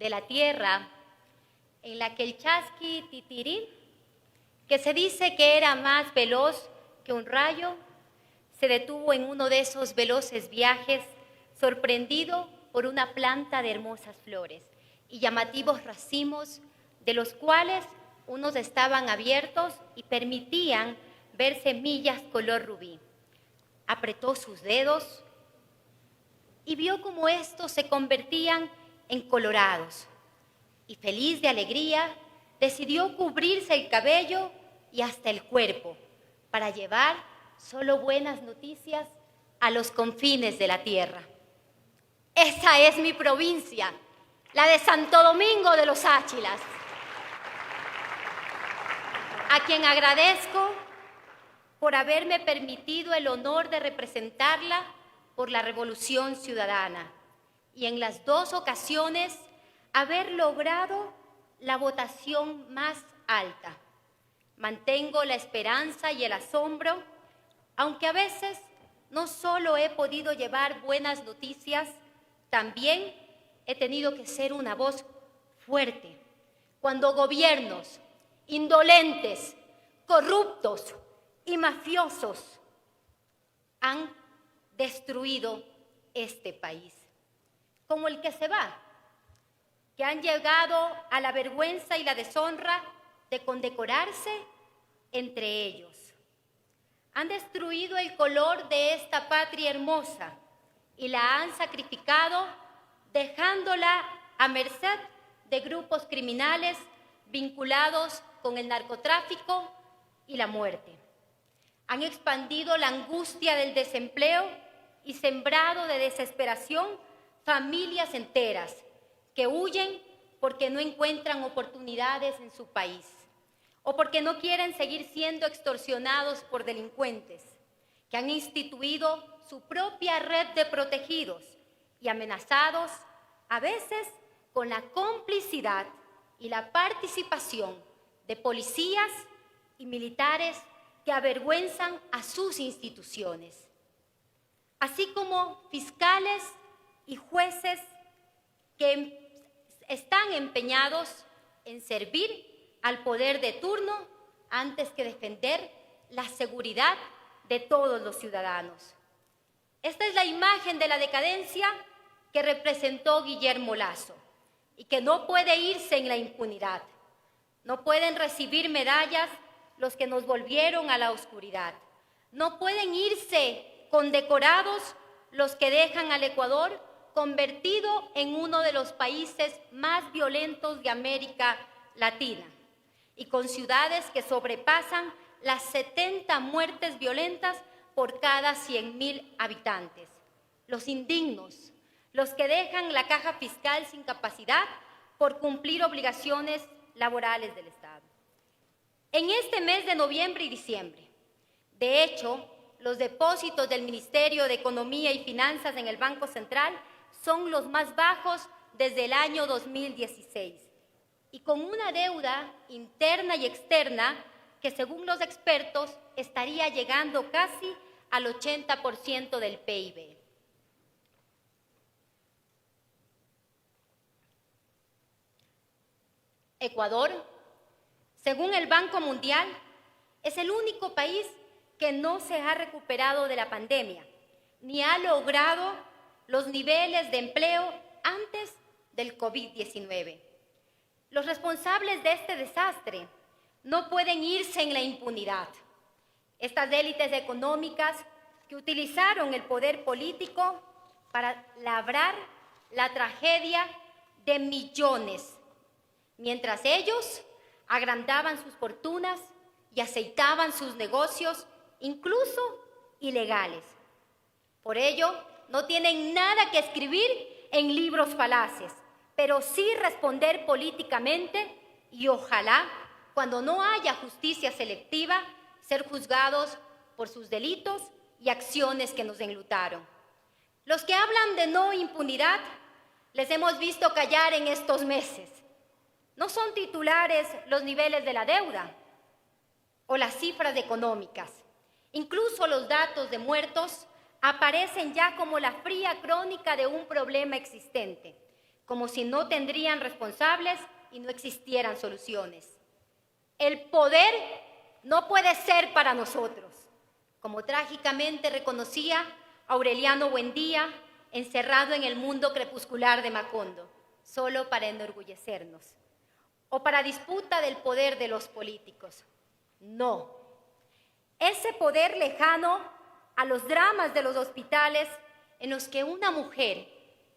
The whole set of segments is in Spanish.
de la tierra en la que el chasqui titirí, que se dice que era más veloz que un rayo, se detuvo en uno de esos veloces viajes, sorprendido por una planta de hermosas flores y llamativos racimos, de los cuales unos estaban abiertos y permitían ver semillas color rubí. Apretó sus dedos y vio cómo estos se convertían en colorados. Y feliz de alegría, decidió cubrirse el cabello y hasta el cuerpo para llevar solo buenas noticias a los confines de la tierra. Esa es mi provincia, la de Santo Domingo de los Áchilas, a quien agradezco por haberme permitido el honor de representarla por la Revolución Ciudadana y en las dos ocasiones haber logrado la votación más alta. Mantengo la esperanza y el asombro, aunque a veces no solo he podido llevar buenas noticias, también he tenido que ser una voz fuerte cuando gobiernos indolentes, corruptos y mafiosos han destruido este país, como el que se va, que han llegado a la vergüenza y la deshonra de condecorarse entre ellos. Han destruido el color de esta patria hermosa y la han sacrificado dejándola a merced de grupos criminales vinculados con el narcotráfico y la muerte. Han expandido la angustia del desempleo y sembrado de desesperación familias enteras que huyen porque no encuentran oportunidades en su país o porque no quieren seguir siendo extorsionados por delincuentes, que han instituido su propia red de protegidos y amenazados, a veces con la complicidad y la participación de policías y militares que avergüenzan a sus instituciones, así como fiscales y jueces que están empeñados en servir al poder de turno antes que defender la seguridad de todos los ciudadanos. Esta es la imagen de la decadencia que representó Guillermo Lasso y que no puede irse en la impunidad. No pueden recibir medallas los que nos volvieron a la oscuridad. No pueden irse condecorados los que dejan al Ecuador convertido en uno de los países más violentos de América Latina y con ciudades que sobrepasan las 70 muertes violentas por cada 100.000 habitantes. Los indignos, los que dejan la caja fiscal sin capacidad por cumplir obligaciones laborales del Estado. En este mes de noviembre y diciembre, de hecho, los depósitos del Ministerio de Economía y Finanzas en el Banco Central son los más bajos desde el año 2016 y con una deuda interna y externa que según los expertos estaría llegando casi al 80% del PIB. Ecuador, según el Banco Mundial, es el único país que no se ha recuperado de la pandemia, ni ha logrado los niveles de empleo antes del COVID-19. Los responsables de este desastre no pueden irse en la impunidad. Estas élites económicas que utilizaron el poder político para labrar la tragedia de millones, mientras ellos agrandaban sus fortunas y aceitaban sus negocios, incluso ilegales. Por ello, no tienen nada que escribir en libros falaces, pero sí responder políticamente y ojalá, cuando no haya justicia selectiva, ser juzgados por sus delitos y acciones que nos enlutaron. Los que hablan de no impunidad, les hemos visto callar en estos meses. No son titulares los niveles de la deuda o las cifras económicas. Incluso los datos de muertos aparecen ya como la fría crónica de un problema existente. como si no tendrían responsables y no existieran soluciones. El poder no puede ser para nosotros, como trágicamente reconocía Aureliano Buendía, encerrado en el mundo crepuscular de Macondo, solo para enorgullecernos, o para disputa del poder de los políticos. No, ese poder lejano a los dramas de los hospitales en los que una mujer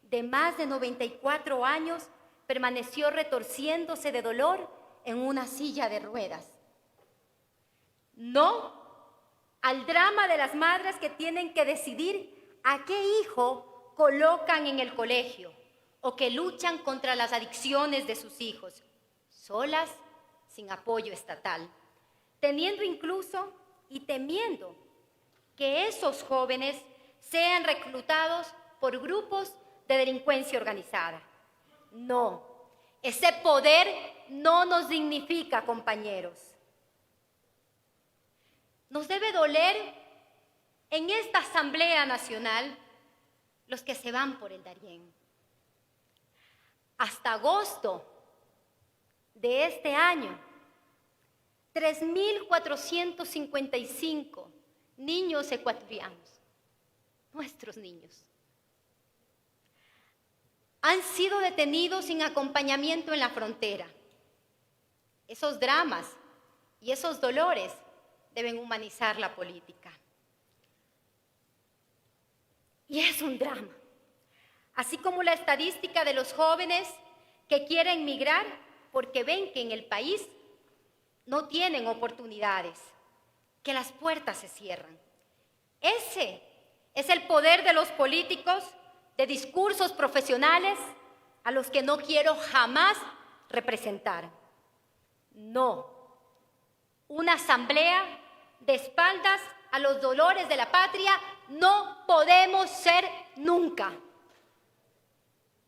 de más de 94 años permaneció retorciéndose de dolor en una silla de ruedas. No al drama de las madres que tienen que decidir a qué hijo colocan en el colegio o que luchan contra las adicciones de sus hijos, solas, sin apoyo estatal, teniendo incluso y temiendo que esos jóvenes sean reclutados por grupos de delincuencia organizada. No, ese poder no nos dignifica, compañeros. Nos debe doler en esta Asamblea Nacional los que se van por el Darién. Hasta agosto de este año, 3.455 niños ecuatorianos, nuestros niños, han sido detenidos sin acompañamiento en la frontera. Esos dramas y esos dolores deben humanizar la política. Y es un drama, así como la estadística de los jóvenes que quieren migrar porque ven que en el país no tienen oportunidades, que las puertas se cierran. Ese es el poder de los políticos, de discursos profesionales a los que no quiero jamás representar. No, una asamblea de espaldas a los dolores de la patria no podemos ser nunca.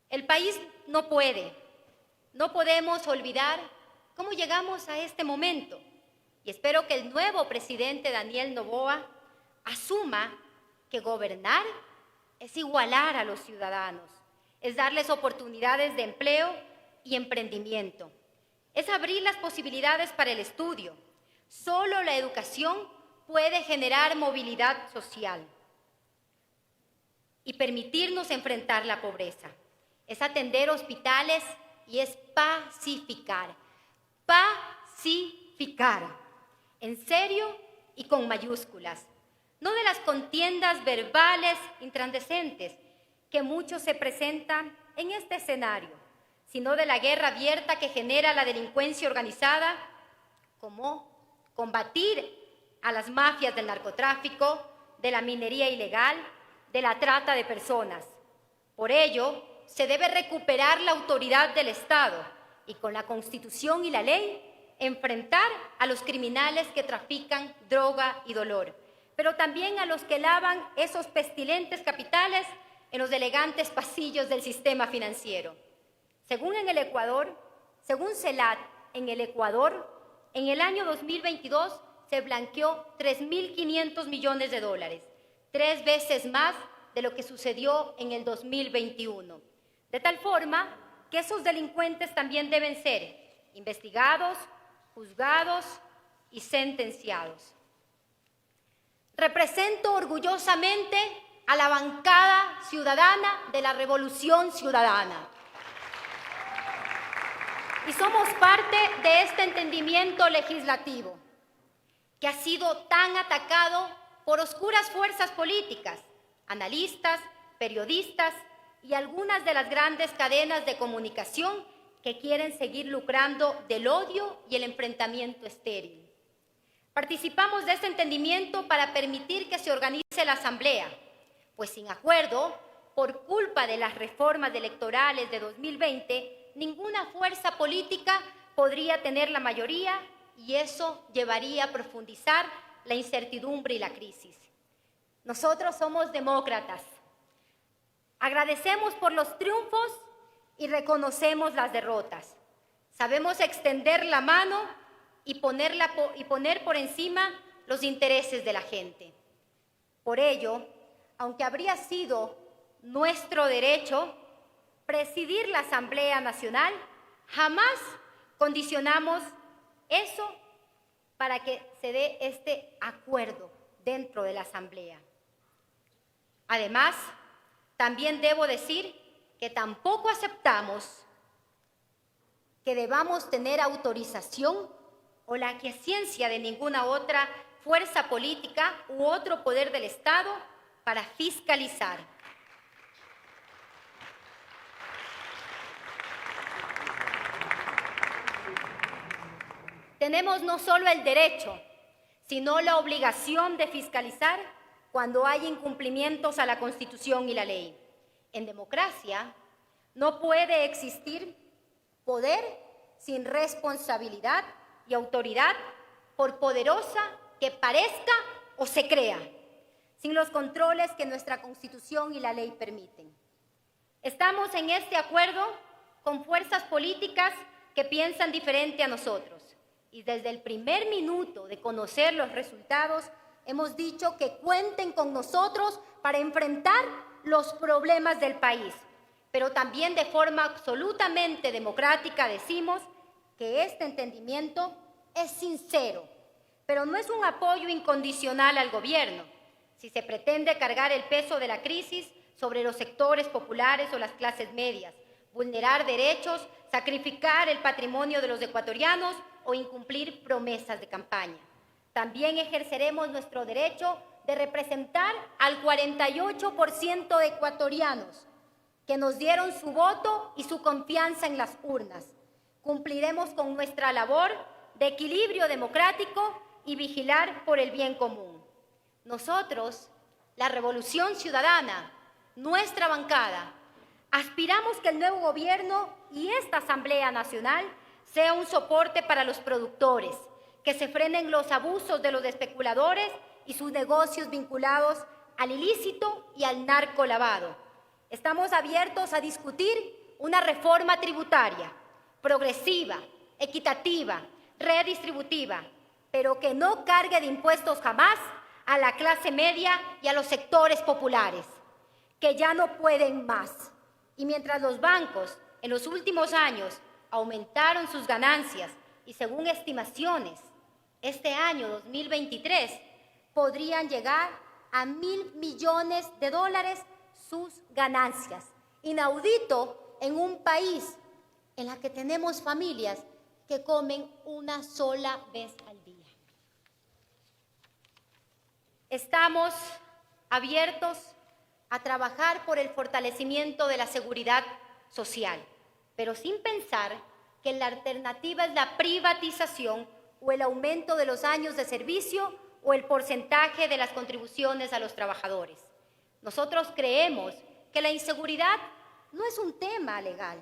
El país no podemos olvidar cómo llegamos a este momento y espero que el nuevo presidente Daniel Noboa asuma que gobernar es igualar a los ciudadanos, es darles oportunidades de empleo y emprendimiento, es abrir las posibilidades para el estudio. Solo la educación puede generar movilidad social y permitirnos enfrentar la pobreza. Es atender hospitales y es pacificar, en serio y con mayúsculas. No de las contiendas verbales incandescentes que muchos se presentan en este escenario, sino de la guerra abierta que genera la delincuencia organizada, como combatir a las mafias del narcotráfico, de la minería ilegal, de la trata de personas. Por ello, se debe recuperar la autoridad del Estado y con la Constitución y la ley enfrentar a los criminales que trafican droga y dolor, pero también a los que lavan esos pestilentes capitales en los elegantes pasillos del sistema financiero. Según CELAT, en el Ecuador, en el año 2022 se blanqueó 3.500 millones de dólares, 3 veces más de lo que sucedió en el 2021. De tal forma que esos delincuentes también deben ser investigados, juzgados y sentenciados. Represento orgullosamente a la bancada ciudadana de la Revolución Ciudadana. Y somos parte de este entendimiento legislativo que ha sido tan atacado por oscuras fuerzas políticas, analistas, periodistas y algunas de las grandes cadenas de comunicación que quieren seguir lucrando del odio y el enfrentamiento estéril. Participamos de este entendimiento para permitir que se organice la Asamblea, pues sin acuerdo, por culpa de las reformas electorales de 2020, ninguna fuerza política podría tener la mayoría y eso llevaría a profundizar la incertidumbre y la crisis. Nosotros somos demócratas. Agradecemos por los triunfos y reconocemos las derrotas. Sabemos extender la mano y poner por encima los intereses de la gente. Por ello, aunque habría sido nuestro derecho, presidir la Asamblea Nacional, jamás condicionamos eso para que se dé este acuerdo dentro de la Asamblea. Además, también debo decir que tampoco aceptamos que debamos tener autorización o la aquiescencia de ninguna otra fuerza política u otro poder del Estado para fiscalizar. Tenemos no solo el derecho, sino la obligación de fiscalizar cuando hay incumplimientos a la Constitución y la ley. En democracia no puede existir poder sin responsabilidad y autoridad, por poderosa que parezca o se crea, sin los controles que nuestra Constitución y la ley permiten. Estamos en este acuerdo con fuerzas políticas que piensan diferente a nosotros. Y desde el primer minuto de conocer los resultados, hemos dicho que cuenten con nosotros para enfrentar los problemas del país. Pero también de forma absolutamente democrática decimos que este entendimiento es sincero, pero no es un apoyo incondicional al gobierno. Si se pretende cargar el peso de la crisis sobre los sectores populares o las clases medias, vulnerar derechos, sacrificar el patrimonio de los ecuatorianos o incumplir promesas de campaña. También ejerceremos nuestro derecho de representar al 48% de ecuatorianos que nos dieron su voto y su confianza en las urnas. Cumpliremos con nuestra labor de equilibrio democrático y vigilar por el bien común. Nosotros, la Revolución Ciudadana, nuestra bancada, aspiramos que el nuevo gobierno y esta Asamblea Nacional sea un soporte para los productores, que se frenen los abusos de los especuladores y sus negocios vinculados al ilícito y al narcolavado. Estamos abiertos a discutir una reforma tributaria progresiva, equitativa, redistributiva, pero que no cargue de impuestos jamás a la clase media y a los sectores populares, que ya no pueden más. Y mientras los bancos en los últimos años aumentaron sus ganancias y según estimaciones, este año 2023 podrían llegar a $1.000 millones sus ganancias. Inaudito en un país en la que tenemos familias que comen una sola vez al día. Estamos abiertos a trabajar por el fortalecimiento de la seguridad social, pero sin pensar que la alternativa es la privatización o el aumento de los años de servicio o el porcentaje de las contribuciones a los trabajadores. Nosotros creemos que la inseguridad no es un tema legal.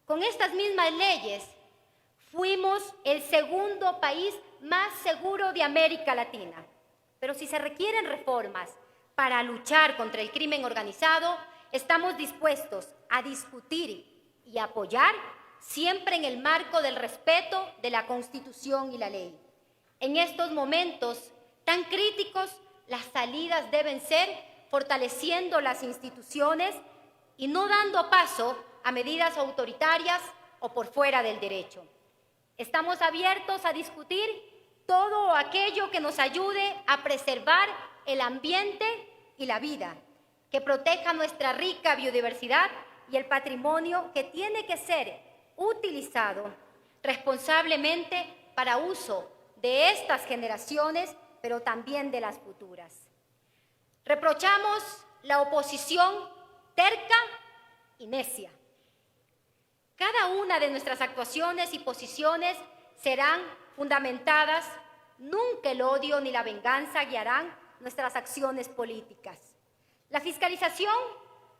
Con estas mismas leyes fuimos el segundo país más seguro de América Latina. Pero si se requieren reformas para luchar contra el crimen organizado, estamos dispuestos a discutir y apoyar siempre en el marco del respeto de la Constitución y la ley. En estos momentos tan críticos, las salidas deben ser fortaleciendo las instituciones y no dando paso a medidas autoritarias o por fuera del derecho. Estamos abiertos a discutir todo aquello que nos ayude a preservar el ambiente y la vida, que proteja nuestra rica biodiversidad y el patrimonio que tiene que ser utilizado responsablemente para uso de estas generaciones, pero también de las futuras. Reprochamos la oposición terca y necia. Cada una de nuestras actuaciones y posiciones serán fundamentadas, nunca el odio ni la venganza guiarán nuestras acciones políticas. La fiscalización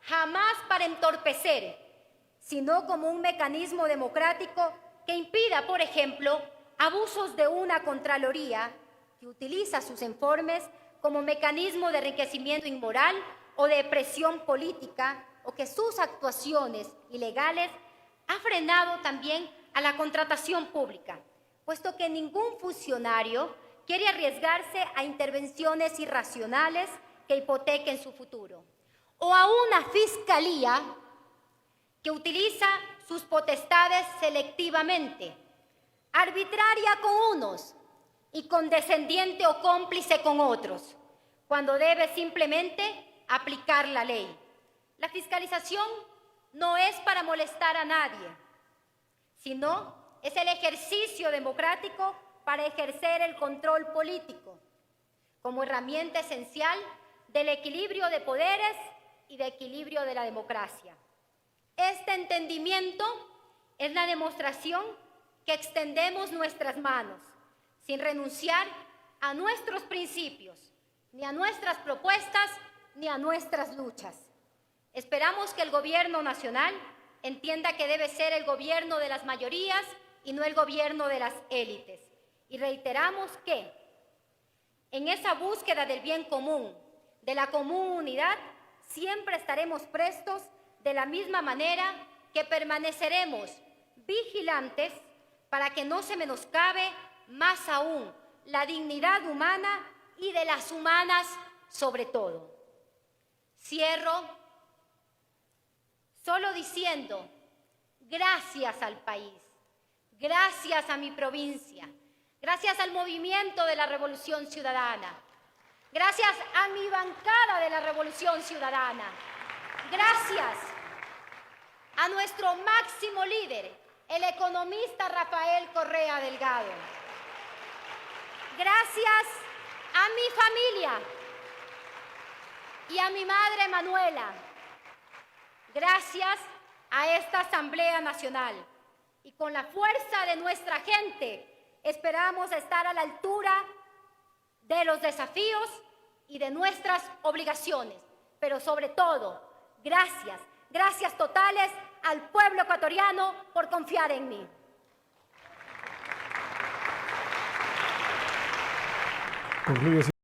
jamás para entorpecer, sino como un mecanismo democrático que impida, por ejemplo, abusos de una Contraloría que utiliza sus informes como mecanismo de enriquecimiento inmoral o de presión política, o que sus actuaciones ilegales ha frenado también a la contratación pública, puesto que ningún funcionario quiere arriesgarse a intervenciones irracionales que hipotequen su futuro, o a una fiscalía que utiliza sus potestades selectivamente, arbitraria con unos y condescendiente o cómplice con otros, cuando debe simplemente aplicar la ley. La fiscalización no es para molestar a nadie, sino es el ejercicio democrático para ejercer el control político como herramienta esencial del equilibrio de poderes y de equilibrio de la democracia. Este entendimiento es la demostración que extendemos nuestras manos sin renunciar a nuestros principios, ni a nuestras propuestas, ni a nuestras luchas. Esperamos que el gobierno nacional entienda que debe ser el gobierno de las mayorías y no el gobierno de las élites. Y reiteramos que en esa búsqueda del bien común, de la común unidad, siempre estaremos prestos de la misma manera que permaneceremos vigilantes para que no se menoscabe más aún la dignidad humana y de las humanas sobre todo. Cierro solo diciendo gracias al país, gracias a mi provincia, gracias al movimiento de la Revolución Ciudadana, gracias a mi bancada de la Revolución Ciudadana, gracias a nuestro máximo líder, el economista Rafael Correa Delgado. Gracias a mi familia y a mi madre Manuela. Gracias a esta Asamblea Nacional. Y con la fuerza de nuestra gente esperamos estar a la altura de los desafíos y de nuestras obligaciones. Pero sobre todo, gracias, gracias totales al pueblo ecuatoriano por confiar en mí. Concluye.